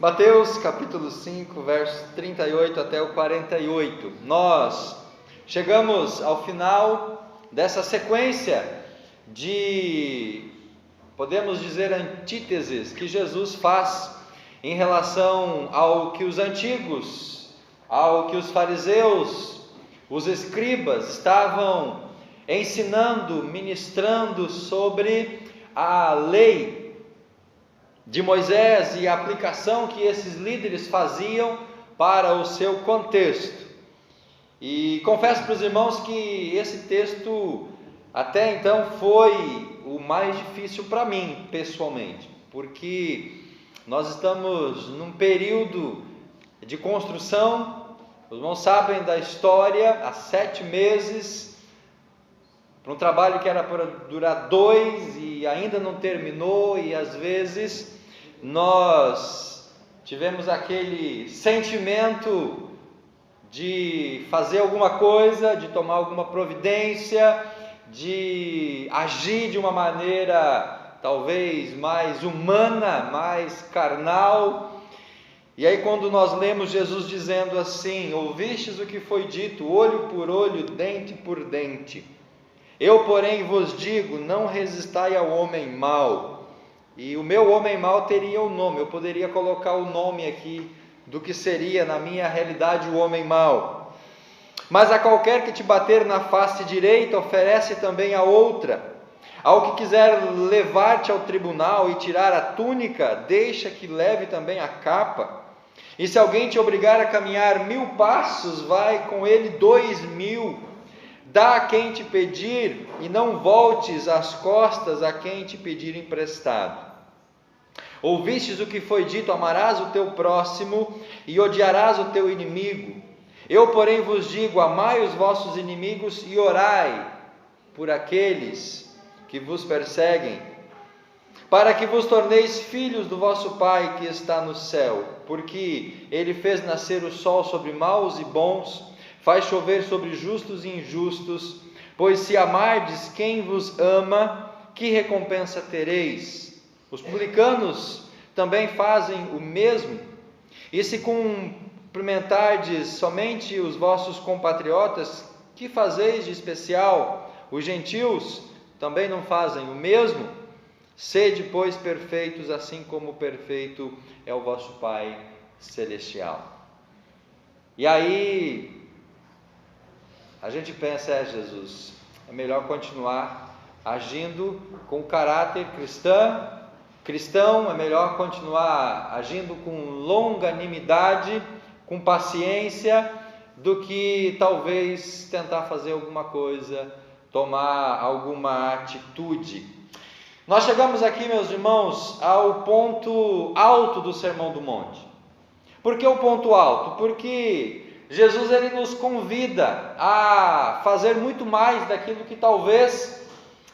Mateus capítulo 5, versos 38 até o 48. Nós chegamos ao final dessa sequência de, podemos dizer, antíteses que Jesus faz em relação ao que os antigos, ao que os fariseus, os escribas estavam ensinando, ministrando sobre a lei de Moisés e a aplicação que esses líderes faziam para o seu contexto. E confesso para os irmãos que esse texto até então foi o mais difícil para mim pessoalmente, porque nós estamos num período de construção. Os irmãos sabem da história, há 7 meses, para um trabalho que era para durar 2 e ainda não terminou, e às vezes nós tivemos aquele sentimento de fazer alguma coisa, de tomar alguma providência, de agir de uma maneira talvez mais humana, mais carnal. E aí quando nós lemos Jesus dizendo assim: ouvistes o que foi dito, olho por olho, dente por dente. Eu, porém, vos digo, não resistai ao homem mau. E o meu homem mau teria um nome, eu poderia colocar o nome aqui do que seria na minha realidade o homem mau. Mas a qualquer que te bater na face direita, oferece também a outra. Ao que quiser levar-te ao tribunal e tirar a túnica, deixa que leve também a capa. E se alguém te obrigar a caminhar 1000 passos, vai com ele 2000. Dá a quem te pedir, e não voltes as costas a quem te pedir emprestado. Ouvistes o que foi dito: amarás o teu próximo e odiarás o teu inimigo. Eu, porém, vos digo: amai os vossos inimigos e orai por aqueles que vos perseguem, para que vos torneis filhos do vosso Pai que está no céu, porque Ele fez nascer o sol sobre maus e bons, faz chover sobre justos e injustos. Pois se amardes quem vos ama, que recompensa tereis? Os publicanos também fazem o mesmo. E se cumprimentardes somente os vossos compatriotas, que fazeis de especial? Os gentios também não fazem o mesmo? Sede, pois, perfeitos, assim como perfeito é o vosso Pai celestial. E aí a gente pensa: Jesus, é melhor continuar agindo com caráter cristão, é melhor continuar agindo com longanimidade, com paciência, do que talvez tentar fazer alguma coisa, tomar alguma atitude. Nós chegamos aqui, meus irmãos, ao ponto alto do Sermão do Monte. Por que o ponto alto? Porque Jesus ele nos convida a fazer muito mais daquilo que talvez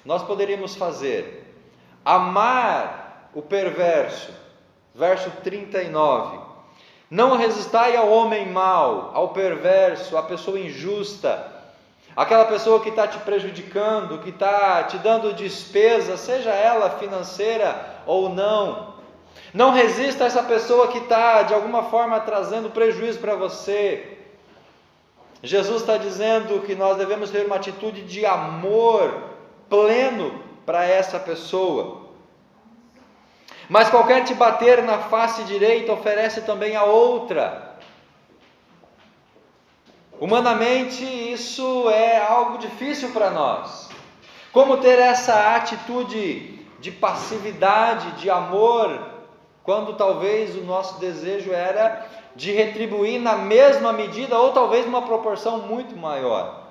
nós poderíamos fazer. Amar o perverso. Verso 39. Não resistai ao homem mau, ao perverso, à pessoa injusta, aquela pessoa que está te prejudicando, que está te dando despesa, seja ela financeira ou não. Não resista a essa pessoa que está de alguma forma trazendo prejuízo para você. Jesus está dizendo que nós devemos ter uma atitude de amor pleno para essa pessoa. Mas qualquer te bater na face direita, oferece também a outra. Humanamente, isso é algo difícil para nós. Como ter essa atitude de passividade, de amor, quando talvez o nosso desejo era de retribuir na mesma medida, ou talvez numa proporção muito maior.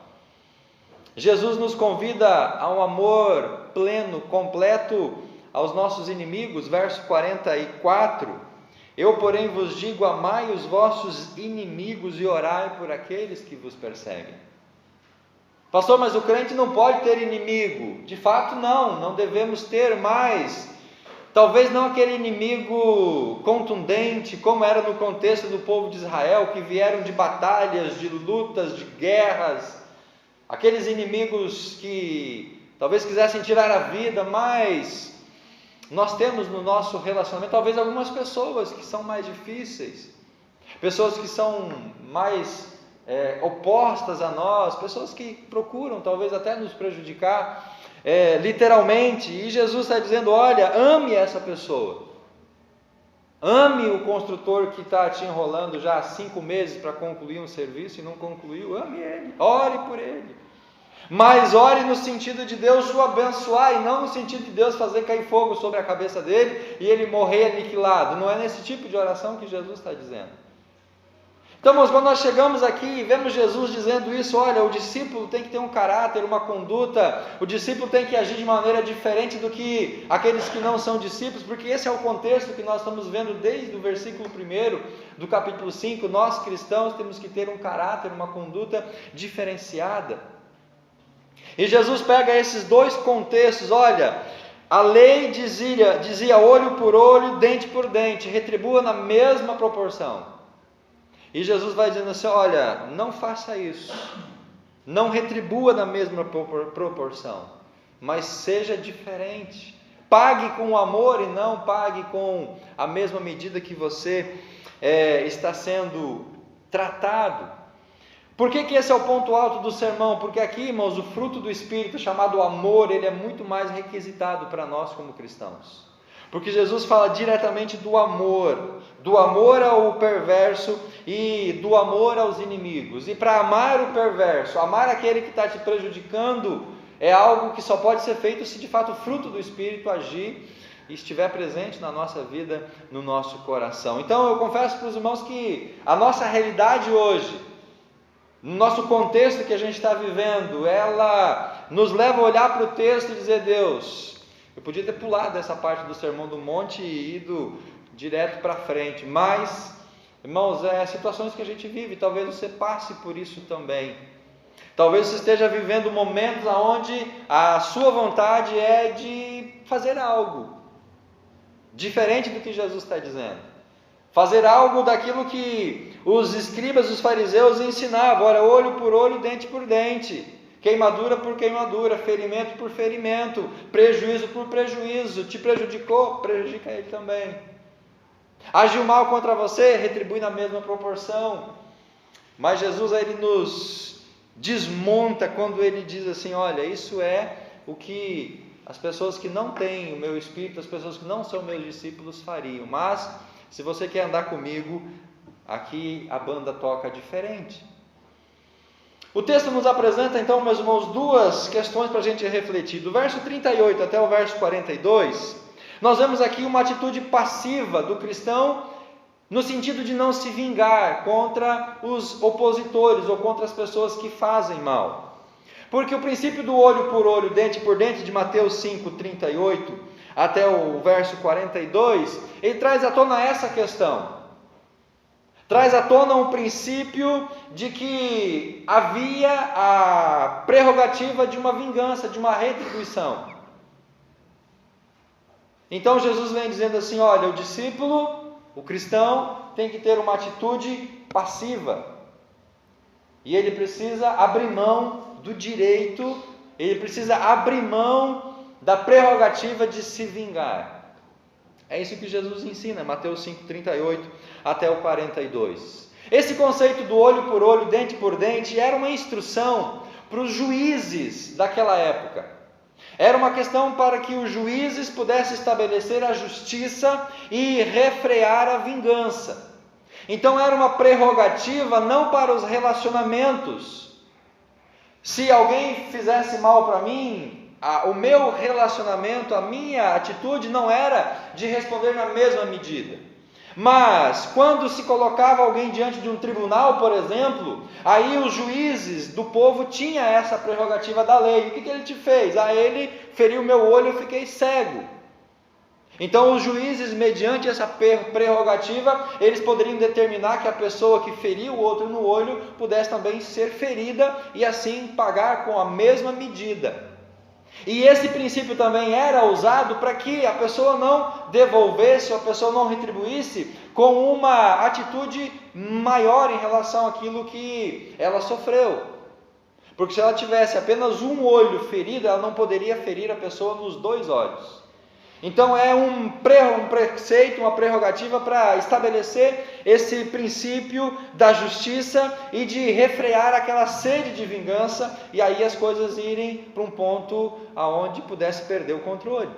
Jesus nos convida a um amor pleno, completo aos nossos inimigos. Verso 44. Eu, porém, vos digo: amai os vossos inimigos e orai por aqueles que vos perseguem. Pastor, mas o crente não pode ter inimigo. De fato não devemos ter mais. Talvez não aquele inimigo contundente, como era no contexto do povo de Israel, que vieram de batalhas, de lutas, de guerras. Aqueles inimigos que talvez quisessem tirar a vida, mas nós temos no nosso relacionamento, talvez algumas pessoas que são mais difíceis, pessoas que são mais opostas a nós, pessoas que procuram talvez até nos prejudicar, literalmente, e Jesus está dizendo: olha, ame essa pessoa, ame o construtor que está te enrolando já há 5 meses para concluir um serviço e não concluiu, ame ele, ore por ele, mas ore no sentido de Deus o abençoar, e não no sentido de Deus fazer cair fogo sobre a cabeça dele e ele morrer aniquilado. Não é nesse tipo de oração que Jesus está dizendo. Então, irmãos, quando nós chegamos aqui e vemos Jesus dizendo isso, olha, o discípulo tem que ter um caráter, uma conduta, o discípulo tem que agir de maneira diferente do que aqueles que não são discípulos, porque esse é o contexto que nós estamos vendo desde o versículo 1 do capítulo 5, nós cristãos temos que ter um caráter, uma conduta diferenciada. E Jesus pega esses dois contextos, olha, a lei dizia olho por olho, dente por dente, retribua na mesma proporção. E Jesus vai dizendo assim: olha, não faça isso, não retribua na mesma proporção, mas seja diferente, pague com amor e não pague com a mesma medida que você está sendo tratado. Por que esse é o ponto alto do sermão? Porque aqui, irmãos, o fruto do Espírito, chamado amor, ele é muito mais requisitado para nós como cristãos. Porque Jesus fala diretamente do amor ao perverso e do amor aos inimigos. E para amar o perverso, amar aquele que está te prejudicando, é algo que só pode ser feito se de fato o fruto do Espírito agir e estiver presente na nossa vida, no nosso coração. Então eu confesso para os irmãos que a nossa realidade hoje, no nosso contexto que a gente está vivendo, ela nos leva a olhar para o texto e dizer: Deus, eu podia ter pulado essa parte do Sermão do Monte e ido direto para frente, mas, irmãos, situações que a gente vive, talvez você passe por isso também. Talvez você esteja vivendo momentos onde a sua vontade é de fazer algo diferente do que Jesus está dizendo. Fazer algo daquilo que os escribas, os fariseus ensinavam, olha, olho por olho, dente por dente, queimadura por queimadura, ferimento por ferimento, prejuízo por prejuízo, te prejudicou, prejudica ele também. Agiu mal contra você, retribui na mesma proporção. Mas Jesus, ele nos desmonta quando ele diz assim: olha, isso é o que as pessoas que não têm o meu Espírito, as pessoas que não são meus discípulos fariam, mas se você quer andar comigo, aqui a banda toca diferente. O texto nos apresenta então, meus irmãos, duas questões para a gente refletir. Do verso 38 até o verso 42, nós vemos aqui uma atitude passiva do cristão, no sentido de não se vingar contra os opositores ou contra as pessoas que fazem mal. Porque o princípio do olho por olho, dente por dente, de Mateus 5, 38 até o verso 42, ele traz à tona essa questão. Traz à tona um princípio de que havia a prerrogativa de uma vingança, de uma retribuição. Então Jesus vem dizendo assim: olha, o discípulo, o cristão, tem que ter uma atitude passiva. E ele precisa abrir mão do direito, ele precisa abrir mão da prerrogativa de se vingar. É isso que Jesus ensina, Mateus 5, 38 até o 42. Esse conceito do olho por olho, dente por dente, era uma instrução para os juízes daquela época. Era uma questão para que os juízes pudessem estabelecer a justiça e refrear a vingança. Então era uma prerrogativa não para os relacionamentos. Se alguém fizesse mal para mim, o meu relacionamento, a minha atitude não era de responder na mesma medida. Mas quando se colocava alguém diante de um tribunal, por exemplo, aí os juízes do povo tinham essa prerrogativa da lei. O que ele te fez? Ele feriu meu olho, eu fiquei cego. Então os juízes, mediante essa prerrogativa, eles poderiam determinar que a pessoa que feriu o outro no olho pudesse também ser ferida e assim pagar com a mesma medida. E esse princípio também era usado para que a pessoa não devolvesse, a pessoa não retribuísse com uma atitude maior em relação àquilo que ela sofreu. Porque se ela tivesse apenas um olho ferido, ela não poderia ferir a pessoa nos 2 olhos. Então é um preceito, uma prerrogativa para estabelecer esse princípio da justiça e de refrear aquela sede de vingança, e aí as coisas irem para um ponto aonde pudesse perder o controle.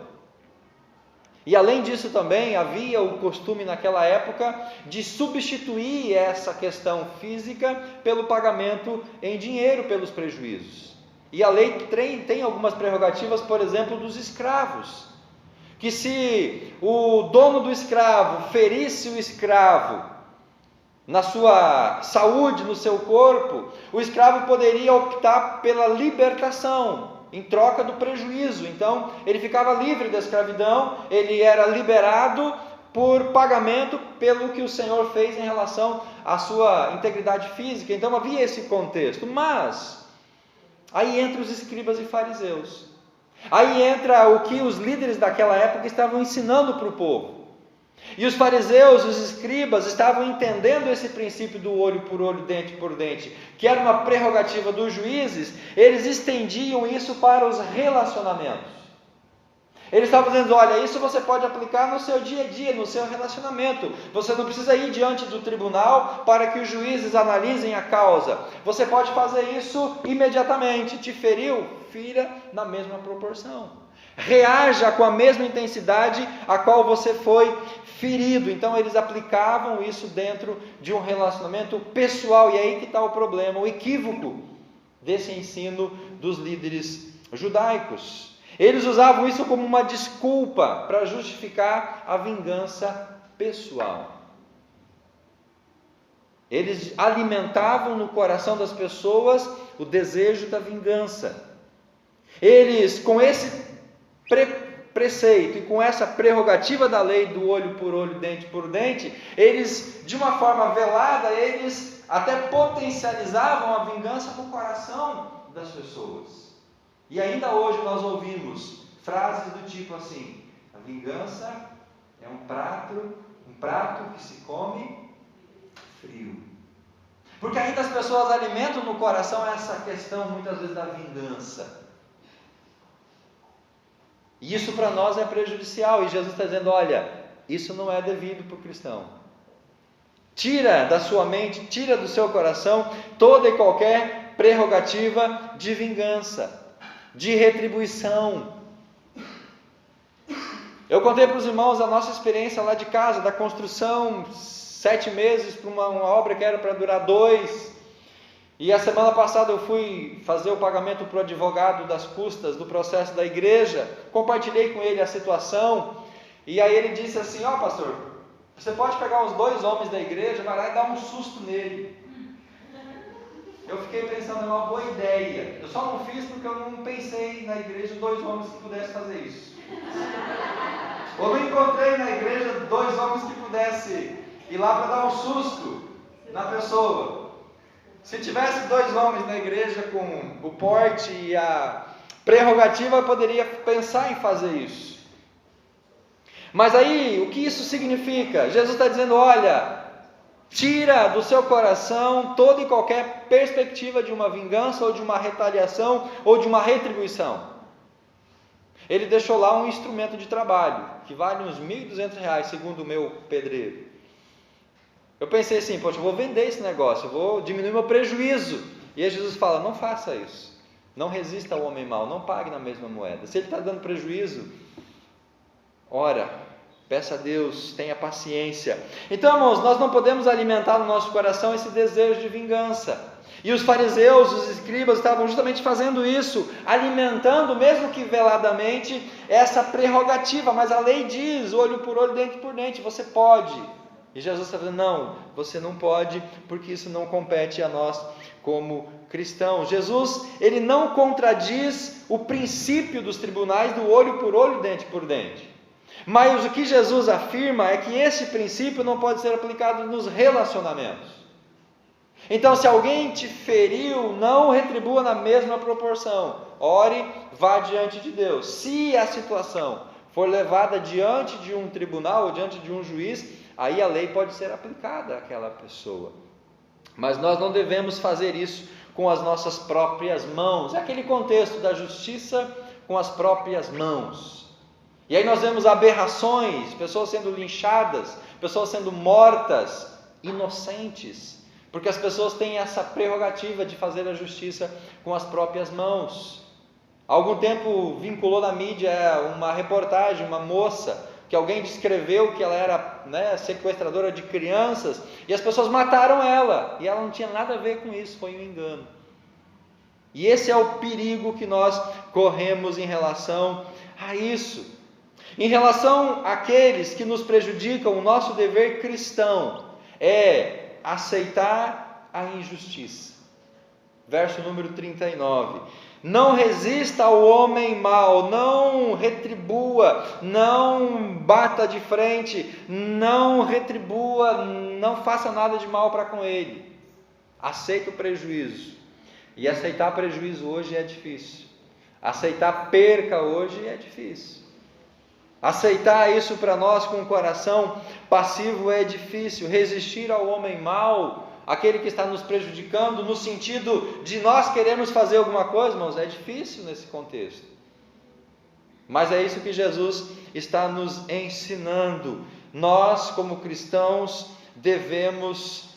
E além disso também havia o costume naquela época de substituir essa questão física pelo pagamento em dinheiro pelos prejuízos. E a lei tem algumas prerrogativas, por exemplo, dos escravos. Que se o dono do escravo ferisse o escravo na sua saúde, no seu corpo, o escravo poderia optar pela libertação em troca do prejuízo. Então ele ficava livre da escravidão, ele era liberado por pagamento pelo que o Senhor fez em relação à sua integridade física. Então havia esse contexto. Mas aí entra os escribas e fariseus. Aí entra o que os líderes daquela época estavam ensinando para o povo. E os fariseus, os escribas, estavam entendendo esse princípio do olho por olho, dente por dente, que era uma prerrogativa dos juízes. Eles estendiam isso para os relacionamentos. Eles estavam dizendo: olha, isso você pode aplicar no seu dia a dia, no seu relacionamento. Você não precisa ir diante do tribunal para que os juízes analisem a causa. Você pode fazer isso imediatamente. Te feriu? Fira na mesma proporção. Reaja com a mesma intensidade a qual você foi ferido. Então eles aplicavam isso dentro de um relacionamento pessoal. E aí que está o problema, o equívoco desse ensino dos líderes judaicos. Eles usavam isso como uma desculpa para justificar a vingança pessoal. Eles alimentavam no coração das pessoas o desejo da vingança. Eles, com esse preceito e com essa prerrogativa da lei do olho por olho, dente por dente, eles, de uma forma velada, eles até potencializavam a vingança no coração das pessoas. E ainda hoje nós ouvimos frases do tipo assim: a vingança é um prato que se come frio. Porque ainda as pessoas alimentam no coração essa questão muitas vezes da vingança. E isso para nós é prejudicial. E Jesus está dizendo: olha, isso não é devido para o cristão. Tira da sua mente, tira do seu coração toda e qualquer prerrogativa de vingança, de retribuição. Eu contei para os irmãos a nossa experiência lá de casa, da construção, 7 meses para uma obra que era para durar 2. E a semana passada eu fui fazer o pagamento para o advogado das custas do processo da igreja. Compartilhei com ele a situação. E aí ele disse assim: ó, pastor, você pode pegar os 2 homens da igreja, vai lá e dar um susto nele. Eu fiquei pensando, é uma boa ideia. Eu só não fiz porque eu não pensei na igreja 2 homens que pudessem fazer isso. Ou não encontrei na igreja 2 homens que pudessem ir lá para dar um susto na pessoa. Se tivesse 2 homens na igreja com o porte e a prerrogativa, eu poderia pensar em fazer isso. Mas aí, o que isso significa? Jesus está dizendo: olha, tira do seu coração toda e qualquer perspectiva de uma vingança, ou de uma retaliação, ou de uma retribuição. Ele deixou lá um instrumento de trabalho, que vale uns R$1.200, segundo o meu pedreiro. Eu pensei assim: poxa, eu vou vender esse negócio, eu vou diminuir meu prejuízo. E aí Jesus fala: não faça isso. Não resista ao homem mau, não pague na mesma moeda. Se ele está dando prejuízo, ora, peça a Deus, tenha paciência. Então, irmãos, nós não podemos alimentar no nosso coração esse desejo de vingança. E os fariseus, os escribas estavam justamente fazendo isso, alimentando, mesmo que veladamente, essa prerrogativa. Mas a lei diz, olho por olho, dente por dente, você pode. E Jesus está dizendo: não, você não pode, porque isso não compete a nós como cristãos. Jesus, ele não contradiz o princípio dos tribunais do olho por olho, dente por dente. Mas o que Jesus afirma é que esse princípio não pode ser aplicado nos relacionamentos. Então, se alguém te feriu, não retribua na mesma proporção. Ore, vá diante de Deus. Se a situação for levada diante de um tribunal ou diante de um juiz, aí a lei pode ser aplicada àquela pessoa. Mas nós não devemos fazer isso com as nossas próprias mãos. É aquele contexto da justiça com as próprias mãos. E aí nós vemos aberrações, pessoas sendo linchadas, pessoas sendo mortas, inocentes, porque as pessoas têm essa prerrogativa de fazer a justiça com as próprias mãos. Há algum tempo vinculou na mídia uma reportagem, uma moça, que alguém descreveu que ela era sequestradora de crianças, e as pessoas mataram ela, e ela não tinha nada a ver com isso, foi um engano. E esse é o perigo que nós corremos em relação a isso. Em relação àqueles que nos prejudicam, o nosso dever cristão é aceitar a injustiça. Verso número 39. Não resista ao homem mau, não retribua, não bata de frente, não retribua, não faça nada de mal para com ele. Aceita o prejuízo. E aceitar prejuízo hoje é difícil. Aceitar perca hoje é difícil. Aceitar isso para nós com o coração passivo é difícil. Resistir ao homem mau, aquele que está nos prejudicando, no sentido de nós queremos fazer alguma coisa, irmãos, é difícil nesse contexto. Mas é isso que Jesus está nos ensinando. Nós, como cristãos, devemos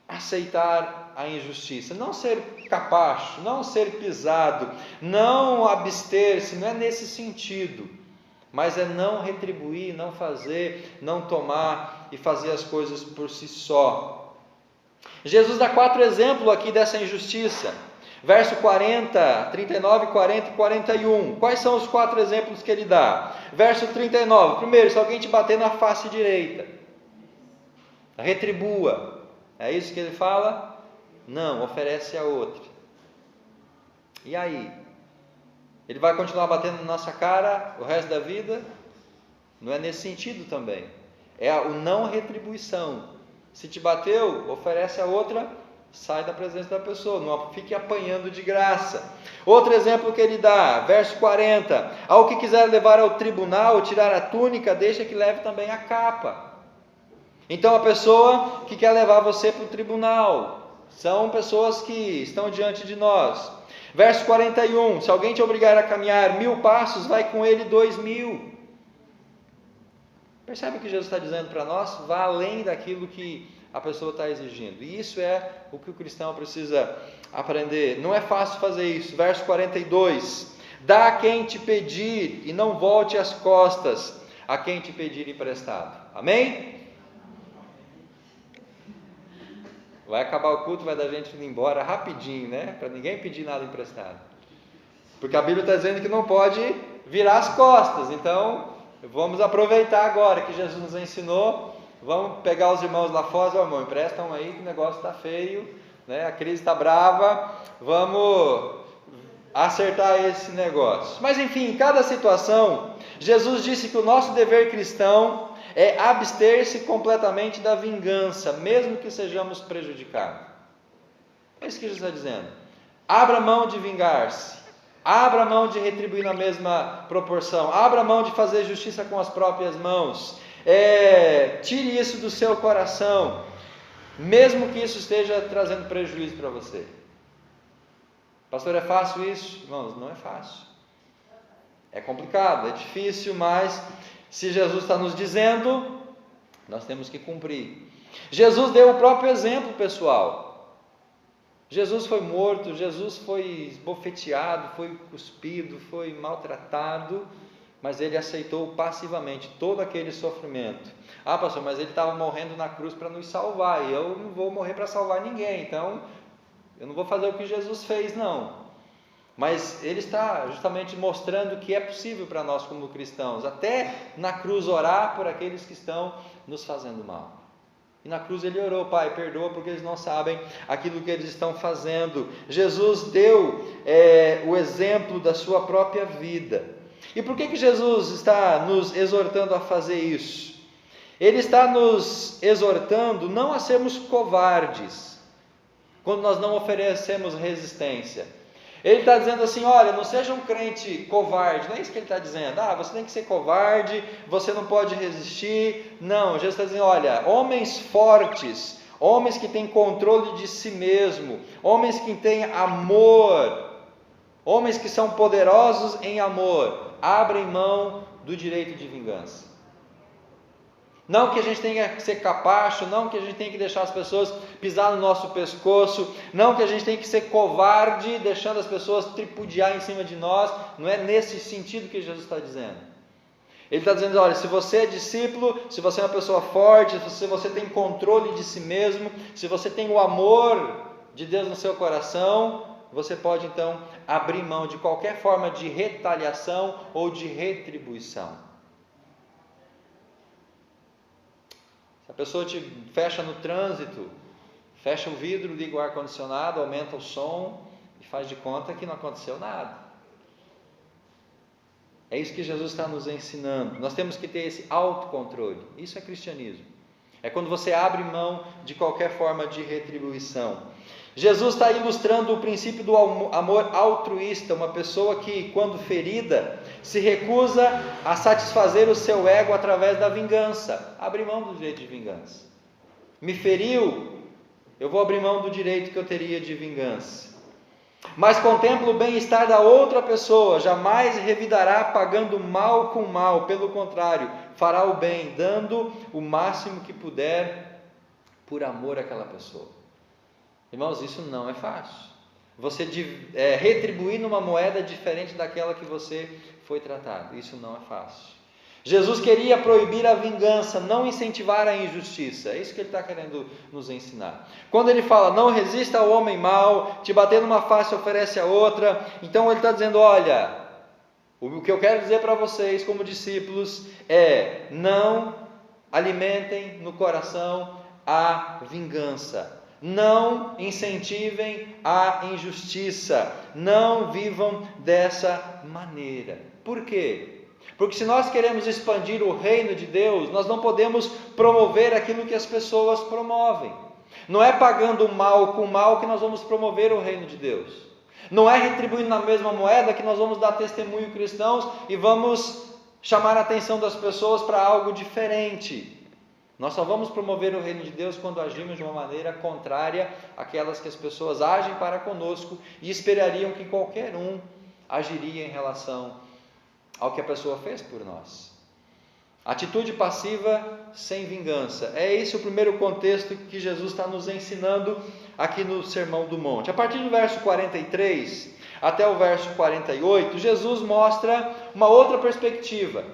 aceitar a injustiça, não ser capacho, não ser pisado, não abster-se, não é nesse sentido. Mas é não retribuir, não fazer, não tomar e fazer as coisas por si só. Jesus dá 4 exemplos aqui dessa injustiça. Verso 40, 39, 40 e 41. Quais são os 4 exemplos que ele dá? Verso 39. Primeiro, se alguém te bater na face direita, retribua. É isso que ele fala? Não, oferece a outra. E aí? Ele vai continuar batendo na nossa cara o resto da vida? Não é nesse sentido também. É o não retribuição. Se te bateu, oferece a outra, sai da presença da pessoa. Não fique apanhando de graça. Outro exemplo que ele dá, verso 40. Ao que quiser levar ao tribunal, tirar a túnica, deixa que leve também a capa. Então a pessoa que quer levar você para o tribunal, são pessoas que estão diante de nós. Verso 41, se alguém te obrigar a caminhar 1000 passos, vai com ele 2000. Percebe o que Jesus está dizendo para nós? Vá além daquilo que a pessoa está exigindo. E isso é o que o cristão precisa aprender. Não é fácil fazer isso. Verso 42, dá a quem te pedir e não volte as costas a quem te pedir emprestado. Amém? Vai acabar o culto, vai dar gente indo embora rapidinho, né? Para ninguém pedir nada emprestado. Porque a Bíblia está dizendo que não pode virar as costas. Então, vamos aproveitar agora que Jesus nos ensinou. Vamos pegar os irmãos lá fora, irmão, emprestam aí que o negócio está feio, né? A crise está brava. Vamos acertar esse negócio. Mas enfim, em cada situação, Jesus disse que o nosso dever cristão é abster-se completamente da vingança, mesmo que sejamos prejudicados. É isso que Jesus está dizendo. Abra mão de vingar-se, abra mão de retribuir na mesma proporção, abra mão de fazer justiça com as próprias mãos, tire isso do seu coração, mesmo que isso esteja trazendo prejuízo para você. Pastor, é fácil isso? Irmãos, não é fácil. É complicado, é difícil, mas se Jesus está nos dizendo, nós temos que cumprir. Jesus deu o próprio exemplo, pessoal. Jesus foi morto, Jesus foi esbofeteado, foi cuspido, foi maltratado, mas ele aceitou passivamente todo aquele sofrimento. Ah, pastor, mas ele estava morrendo na cruz para nos salvar, e eu não vou morrer para salvar ninguém, então eu não vou fazer o que Jesus fez, não. Mas ele está justamente mostrando que é possível para nós como cristãos, até na cruz, orar por aqueles que estão nos fazendo mal. E na cruz ele orou: Pai, perdoa porque eles não sabem aquilo que eles estão fazendo. Jesus deu o exemplo da sua própria vida. E por que Jesus está nos exortando a fazer isso? Ele está nos exortando não a sermos covardes, quando nós não oferecemos resistência. Ele está dizendo assim: olha, não seja um crente covarde. Não é isso que ele está dizendo. Você tem que ser covarde, você não pode resistir. Não, Jesus está dizendo: olha, homens fortes, homens que têm controle de si mesmo, homens que têm amor, homens que são poderosos em amor, abrem mão do direito de vingança. Não que a gente tenha que ser capacho, não que a gente tenha que deixar as pessoas pisar no nosso pescoço, não que a gente tenha que ser covarde, deixando as pessoas tripudiar em cima de nós. Não é nesse sentido que Jesus está dizendo. Ele está dizendo, olha, se você é discípulo, se você é uma pessoa forte, se você tem controle de si mesmo, se você tem o amor de Deus no seu coração, você pode então abrir mão de qualquer forma de retaliação ou de retribuição. Se a pessoa te fecha no trânsito, fecha o vidro, liga o ar-condicionado, aumenta o som e faz de conta que não aconteceu nada. É isso que Jesus está nos ensinando. Nós temos que ter esse autocontrole. Isso é cristianismo. É quando você abre mão de qualquer forma de retribuição. Jesus está ilustrando o princípio do amor altruísta, uma pessoa que, quando ferida, se recusa a satisfazer o seu ego através da vingança. Abre mão do direito de vingança. Me feriu, eu vou abrir mão do direito que eu teria de vingança. Mas contempla o bem-estar da outra pessoa, jamais revidará pagando mal com mal, pelo contrário, fará o bem, dando o máximo que puder por amor àquela pessoa. Irmãos, isso não é fácil. Você retribuir numa moeda diferente daquela que você foi tratado, isso não é fácil. Jesus queria proibir a vingança, não incentivar a injustiça. É isso que ele está querendo nos ensinar. Quando ele fala, não resista ao homem mau, te bater numa face oferece a outra. Então ele está dizendo, olha, o que eu quero dizer para vocês como discípulos é, não alimentem no coração a vingança. Não incentivem a injustiça. Não vivam dessa maneira. Por quê? Porque se nós queremos expandir o reino de Deus, nós não podemos promover aquilo que as pessoas promovem. Não é pagando o mal com o mal que nós vamos promover o reino de Deus. Não é retribuindo na mesma moeda que nós vamos dar testemunho cristãos e vamos chamar a atenção das pessoas para algo diferente. Nós só vamos promover o reino de Deus quando agimos de uma maneira contrária àquelas que as pessoas agem para conosco e esperariam que qualquer um agiria em relação ao que a pessoa fez por nós. Atitude passiva sem vingança. É esse o primeiro contexto que Jesus está nos ensinando aqui no Sermão do Monte. A partir do verso 43 até o verso 48, Jesus mostra uma outra perspectiva.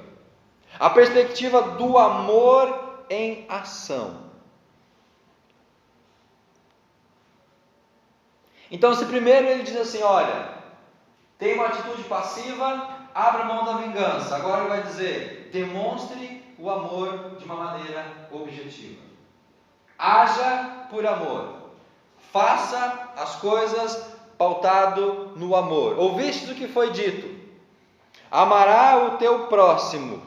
A perspectiva do amor em ação. Então, se primeiro ele diz assim, olha, tem uma atitude passiva, abra mão da vingança. Agora ele vai dizer, demonstre o amor de uma maneira objetiva. Haja por amor. Faça as coisas pautado no amor. Ouviste o que foi dito? Amará o teu próximo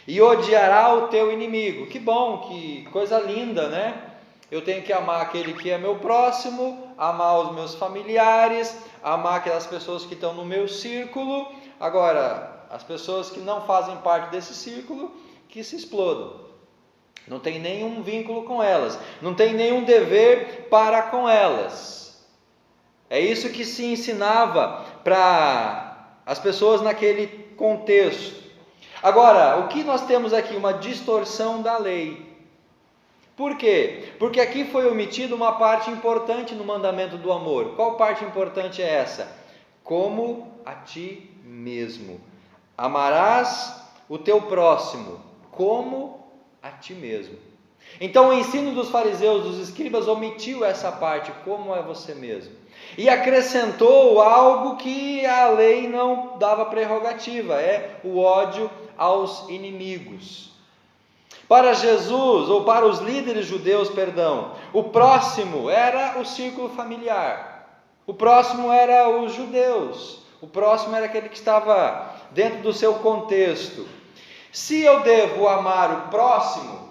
e odiará o teu inimigo. Que bom, que coisa linda, né? Eu tenho que amar aquele que é meu próximo, amar os meus familiares, amar aquelas pessoas que estão no meu círculo. Agora, as pessoas que não fazem parte desse círculo, que se explodam. Não tem nenhum vínculo com elas, não tem nenhum dever para com elas. É isso que se ensinava para as pessoas naquele contexto. Agora, o que nós temos aqui? Uma distorção da lei. Por quê? Porque aqui foi omitida uma parte importante no mandamento do amor. Qual parte importante é essa? Como a ti mesmo. Amarás o teu próximo como a ti mesmo. Então o ensino dos fariseus, dos escribas, omitiu essa parte, como é você mesmo. E acrescentou algo que a lei não dava prerrogativa, é o ódio aos inimigos. Para Jesus, ou para os líderes judeus, o próximo era o círculo familiar. O próximo era os judeus. O próximo era aquele que estava dentro do seu contexto. Se eu devo amar o próximo,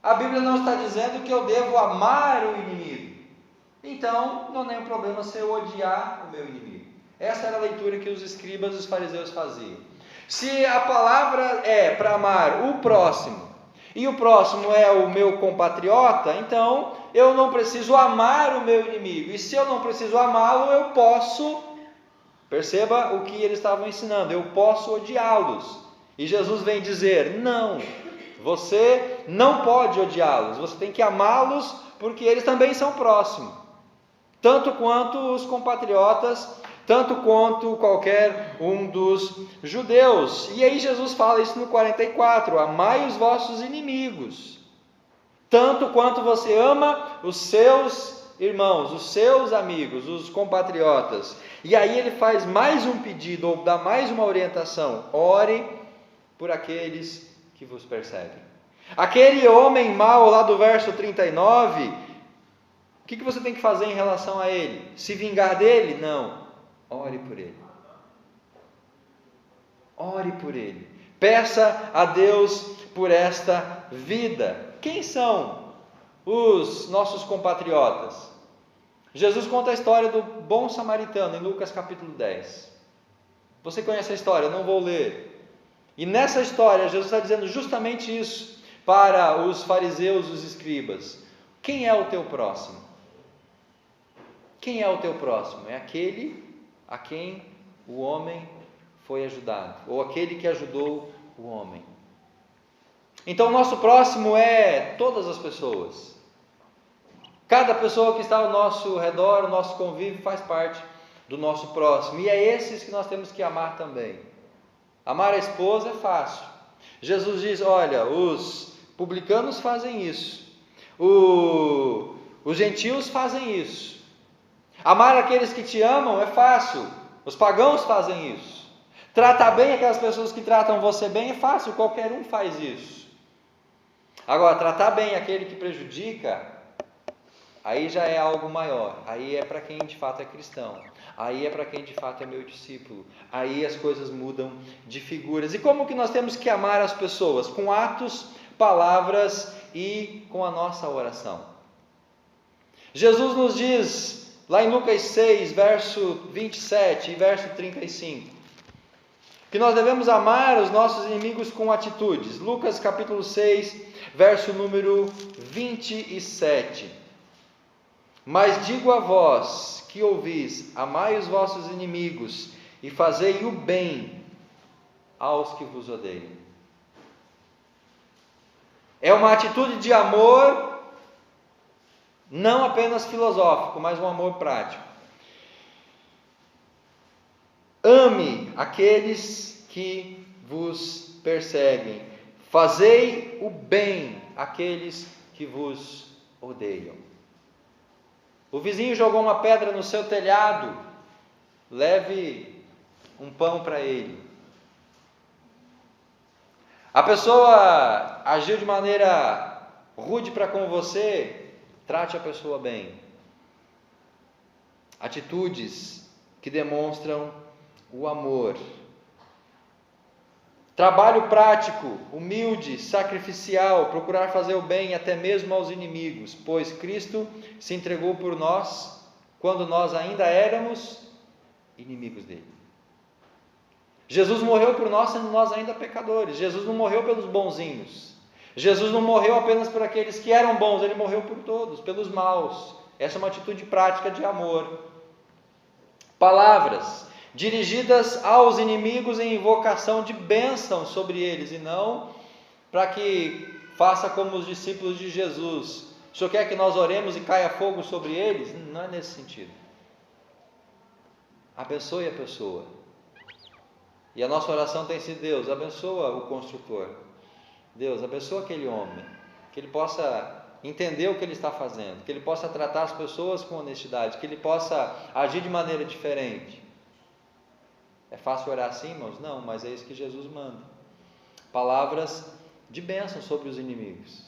a Bíblia não está dizendo que eu devo amar o inimigo. Então, não tem problema se eu odiar o meu inimigo. Essa era a leitura que os escribas e os fariseus faziam. Se a palavra é para amar o próximo, e o próximo é o meu compatriota, então eu não preciso amar o meu inimigo. E se eu não preciso amá-lo, eu posso, perceba o que eles estavam ensinando, eu posso odiá-los. E Jesus vem dizer: não, você não pode odiá-los, você tem que amá-los porque eles também são próximos, tanto quanto os compatriotas, tanto quanto qualquer um dos judeus. E aí Jesus fala isso no 44, amai os vossos inimigos, tanto quanto você ama os seus irmãos, os seus amigos, os compatriotas. E aí ele faz mais um pedido, ou dá mais uma orientação: ore por aqueles que vos perseguem. Aquele homem mau lá do verso 39, o que você tem que fazer em relação a ele? Se vingar dele? Não. Ore por ele. Ore por ele. Peça a Deus por esta vida. Quem são os nossos compatriotas? Jesus conta a história do bom samaritano em Lucas capítulo 10. Você conhece a história, eu não vou ler. E nessa história, Jesus está dizendo justamente isso para os fariseus, os escribas. Quem é o teu próximo? Quem é o teu próximo? É aquele a quem o homem foi ajudado, ou aquele que ajudou o homem. Então, o nosso próximo é todas as pessoas. Cada pessoa que está ao nosso redor, o nosso convívio, faz parte do nosso próximo. E é esses que nós temos que amar também. Amar a esposa é fácil. Jesus diz: olha, os publicanos fazem isso, os gentios fazem isso. Amar aqueles que te amam é fácil, os pagãos fazem isso. Tratar bem aquelas pessoas que tratam você bem é fácil, qualquer um faz isso. Agora, tratar bem aquele que prejudica, aí já é algo maior, aí é para quem de fato é cristão, aí é para quem de fato é meu discípulo, aí as coisas mudam de figuras. E como que nós temos que amar as pessoas? Com atos, palavras e com a nossa oração. Jesus nos diz, lá em Lucas 6, verso 27 e verso 35, que nós devemos amar os nossos inimigos com atitudes. Lucas capítulo 6, verso número 27. Mas digo a vós que ouvis, amai os vossos inimigos e fazei o bem aos que vos odeiam. É uma atitude de amor, não apenas filosófico, mas um amor prático. Ame aqueles que vos perseguem, fazei o bem àqueles que vos odeiam. O vizinho jogou uma pedra no seu telhado, leve um pão para ele. A pessoa agiu de maneira rude para com você, trate a pessoa bem. Atitudes que demonstram o amor. Trabalho prático, humilde, sacrificial, procurar fazer o bem até mesmo aos inimigos, pois Cristo se entregou por nós quando nós ainda éramos inimigos dele. Jesus morreu por nós sendo nós ainda pecadores. Jesus não morreu pelos bonzinhos. Jesus não morreu apenas por aqueles que eram bons, ele morreu por todos, pelos maus. Essa é uma atitude prática de amor. Palavras dirigidas aos inimigos em invocação de bênção sobre eles, e não para que faça como os discípulos de Jesus. O Senhor quer que nós oremos e caia fogo sobre eles? Não é nesse sentido. Abençoe a pessoa. E a nossa oração tem sido: Deus, abençoa o construtor. Deus, abençoa aquele homem, que ele possa entender o que ele está fazendo, que ele possa tratar as pessoas com honestidade, que ele possa agir de maneira diferente. É fácil orar assim, irmãos? Não, mas é isso que Jesus manda. Palavras de bênção sobre os inimigos.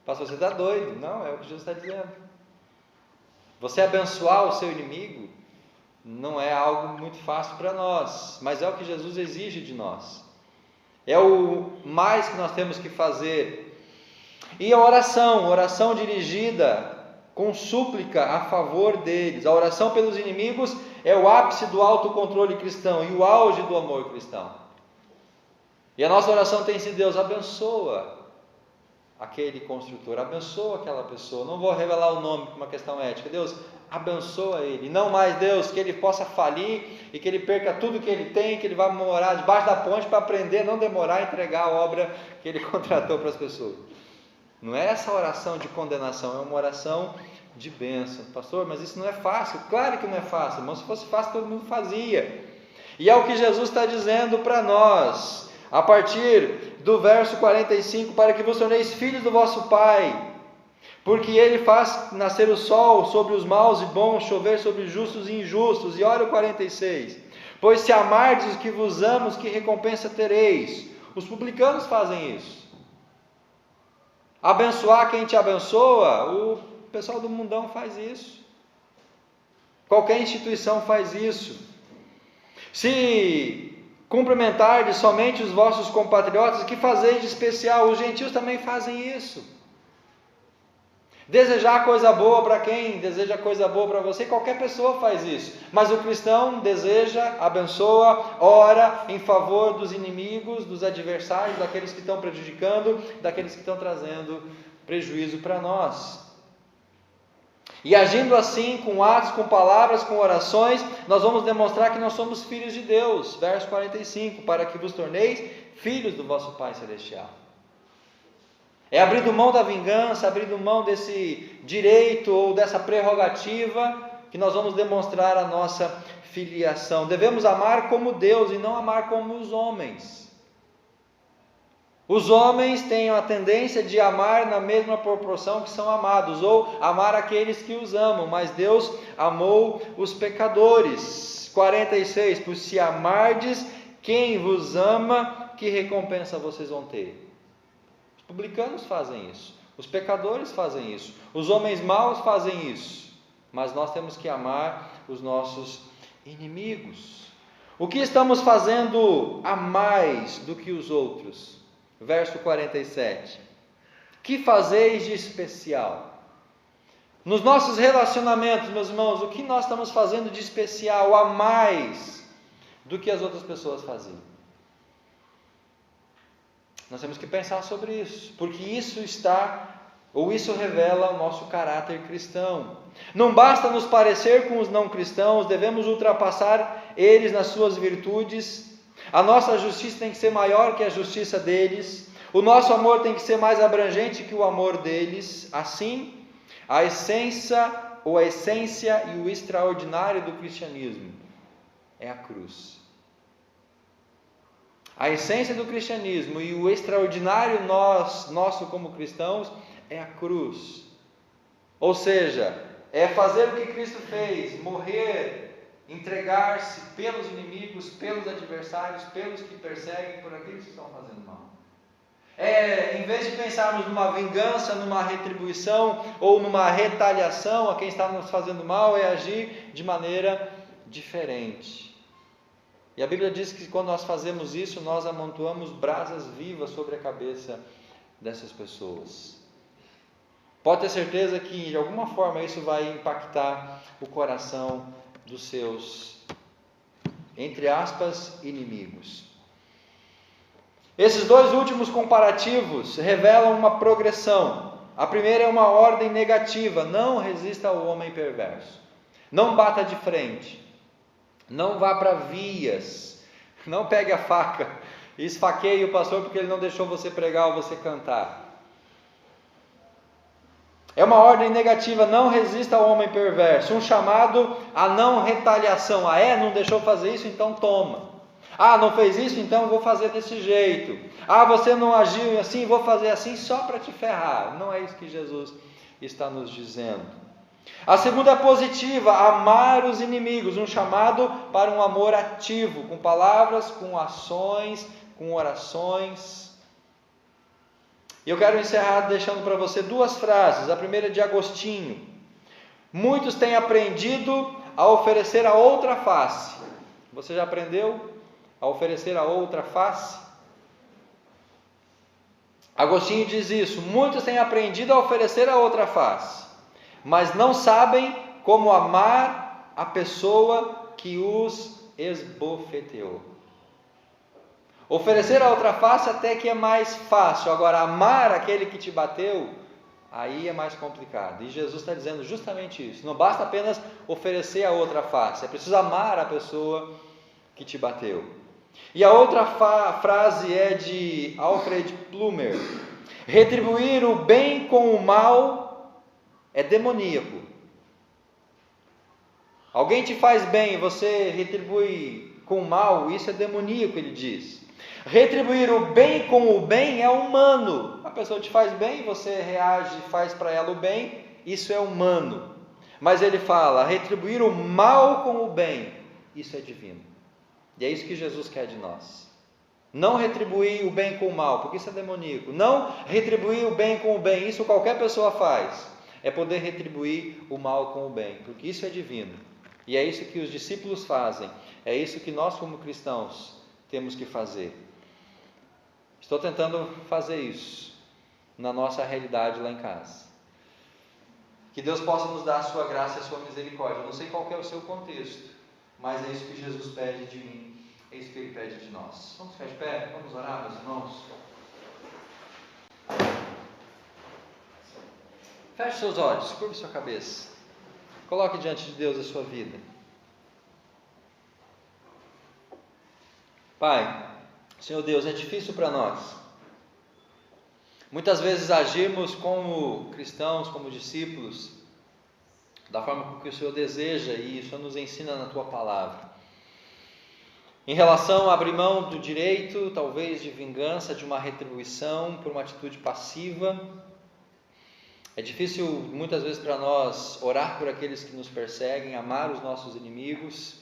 Pastor, você está doido? Não, é o que Jesus está dizendo. Você abençoar o seu inimigo não é algo muito fácil para nós, mas é o que Jesus exige de nós. É o mais que nós temos que fazer. E a oração dirigida com súplica a favor deles. A oração pelos inimigos é o ápice do autocontrole cristão e o auge do amor cristão. E a nossa oração tem sido: Deus, abençoa aquele construtor, abençoa aquela pessoa. Não vou revelar o nome por uma questão ética. Deus, abençoa ele. Não mais, Deus, que ele possa falir e que ele perca tudo que ele tem, que ele vá morar debaixo da ponte para aprender a não demorar a entregar a obra que ele contratou para as pessoas. Não é essa oração de condenação, é uma oração de bênção. Pastor, mas isso não é fácil. Claro que não é fácil, irmão. Se fosse fácil, todo mundo fazia. E é o que Jesus está dizendo para nós, a partir do verso 45, para que vos torneis filhos do vosso Pai, porque Ele faz nascer o sol sobre os maus e bons, chover sobre justos e injustos. E olha o 46, pois se amardes os que vos amam, que recompensa tereis? Os publicanos fazem isso. Abençoar quem te abençoa, o pessoal do mundão faz isso. Qualquer instituição faz isso. Se cumprimentardes somente os vossos compatriotas, que fazeis de especial? Os gentios também fazem isso. Desejar coisa boa para quem deseja coisa boa para você, qualquer pessoa faz isso. Mas o cristão deseja, abençoa, ora em favor dos inimigos, dos adversários, daqueles que estão prejudicando, daqueles que estão trazendo prejuízo para nós. E agindo assim, com atos, com palavras, com orações, nós vamos demonstrar que nós somos filhos de Deus. Verso 45, para que vos torneis filhos do vosso Pai Celestial. É abrindo mão da vingança, abrindo mão desse direito ou dessa prerrogativa que nós vamos demonstrar a nossa filiação. Devemos amar como Deus e não amar como os homens. Os homens têm a tendência de amar na mesma proporção que são amados, ou amar aqueles que os amam, mas Deus amou os pecadores. 46, pois se amardes quem vos ama, que recompensa vocês vão ter? Os publicanos fazem isso, os pecadores fazem isso, os homens maus fazem isso, mas nós temos que amar os nossos inimigos. O que estamos fazendo a mais do que os outros? Verso 47, que fazeis de especial? Nos nossos relacionamentos, meus irmãos, o que nós estamos fazendo de especial, a mais do que as outras pessoas faziam? Nós temos que pensar sobre isso, porque isso revela o nosso caráter cristão. Não basta nos parecer com os não cristãos, devemos ultrapassar eles nas suas virtudes. A nossa justiça tem que ser maior que a justiça deles. O nosso amor tem que ser mais abrangente que o amor deles. Assim, a essência e o extraordinário do cristianismo é a cruz. A essência do cristianismo e o extraordinário nosso como cristãos é a cruz. Ou seja, é fazer o que Cristo fez, morrer, entregar-se pelos inimigos, pelos adversários, pelos que perseguem, por aqueles que estão fazendo mal. Em vez de pensarmos numa vingança, numa retribuição ou numa retaliação a quem está nos fazendo mal, é agir de maneira diferente. E a Bíblia diz que quando nós fazemos isso, nós amontoamos brasas vivas sobre a cabeça dessas pessoas. Pode ter certeza que de alguma forma isso vai impactar o coração dos seus, entre aspas, inimigos. Esses dois últimos comparativos revelam uma progressão. A primeira é uma ordem negativa: não resista ao homem perverso, não bata de frente, não vá para vias, não pegue a faca e esfaqueie o pastor porque ele não deixou você pregar ou você cantar. É uma ordem negativa: não resista ao homem perverso. Um chamado a não retaliação: não deixou fazer isso, então toma. Não fez isso, então vou fazer desse jeito. Você não agiu assim, vou fazer assim só para te ferrar. Não é isso que Jesus está nos dizendo. A segunda é positiva: amar os inimigos. Um chamado para um amor ativo, com palavras, com ações, com orações. E eu quero encerrar deixando para você duas frases. A primeira é de Agostinho: muitos têm aprendido a oferecer a outra face. Você já aprendeu a oferecer a outra face? Agostinho diz isso: muitos têm aprendido a oferecer a outra face, mas não sabem como amar a pessoa que os esbofeteou. Oferecer a outra face até que é mais fácil. Agora, amar aquele que te bateu aí é mais complicado. E Jesus está dizendo justamente isso. Não basta apenas oferecer a outra face, é preciso amar a pessoa que te bateu. E a outra frase é de Alfred Plumer: retribuir o bem com o mal é demoníaco. Alguém te faz bem e você retribui com o mal, isso é demoníaco, ele diz. Retribuir o bem com o bem é humano. A pessoa te faz bem, você reage e faz para ela o bem, isso é humano. Mas ele fala, retribuir o mal com o bem, isso é divino. E é isso que Jesus quer de nós. Não retribuir o bem com o mal, porque isso é demoníaco. Não retribuir o bem com o bem, isso qualquer pessoa faz. É poder retribuir o mal com o bem, porque isso é divino. E é isso que os discípulos fazem. É isso que nós, como cristãos, temos que fazer. Estou tentando fazer isso na nossa realidade lá em casa. Que Deus possa nos dar a sua graça e a sua misericórdia. Eu não sei qual que é o seu contexto, mas é isso que Jesus pede de mim, é isso que Ele pede de nós. Vamos ficar de pé, vamos orar, meus irmãos. Feche seus olhos, curve sua cabeça. Coloque diante de Deus a sua vida. Pai, Senhor Deus, é difícil para nós. Muitas vezes agimos como cristãos, como discípulos, da forma que o Senhor deseja, e o Senhor nos ensina na Tua Palavra. Em relação a abrir mão do direito, talvez de vingança, de uma retribuição, por uma atitude passiva. É difícil muitas vezes para nós orar por aqueles que nos perseguem, amar os nossos inimigos,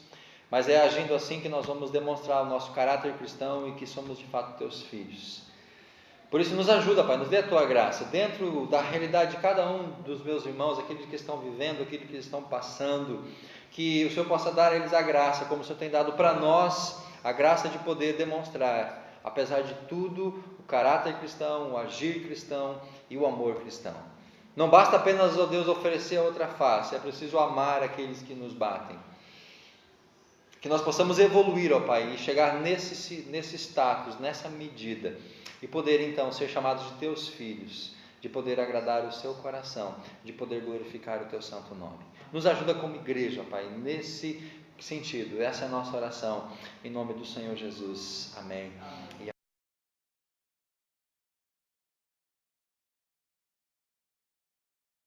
mas é agindo assim que nós vamos demonstrar o nosso caráter cristão e que somos de fato Teus filhos. Por isso nos ajuda, Pai, nos dê a Tua graça, dentro da realidade de cada um dos meus irmãos, aqueles que estão vivendo, aqueles que estão passando, que o Senhor possa dar a eles a graça, como o Senhor tem dado para nós, a graça de poder demonstrar, apesar de tudo, o caráter cristão, o agir cristão e o amor cristão. Não basta apenas, ó Deus, oferecer a outra face, é preciso amar aqueles que nos batem. Que nós possamos evoluir, ó Pai, e chegar nesse status, nessa medida, e poder então ser chamados de Teus filhos, de poder agradar o Seu coração, de poder glorificar o Teu santo nome. Nos ajuda como igreja, ó Pai, nesse sentido. Essa é a nossa oração, em nome do Senhor Jesus. Amém.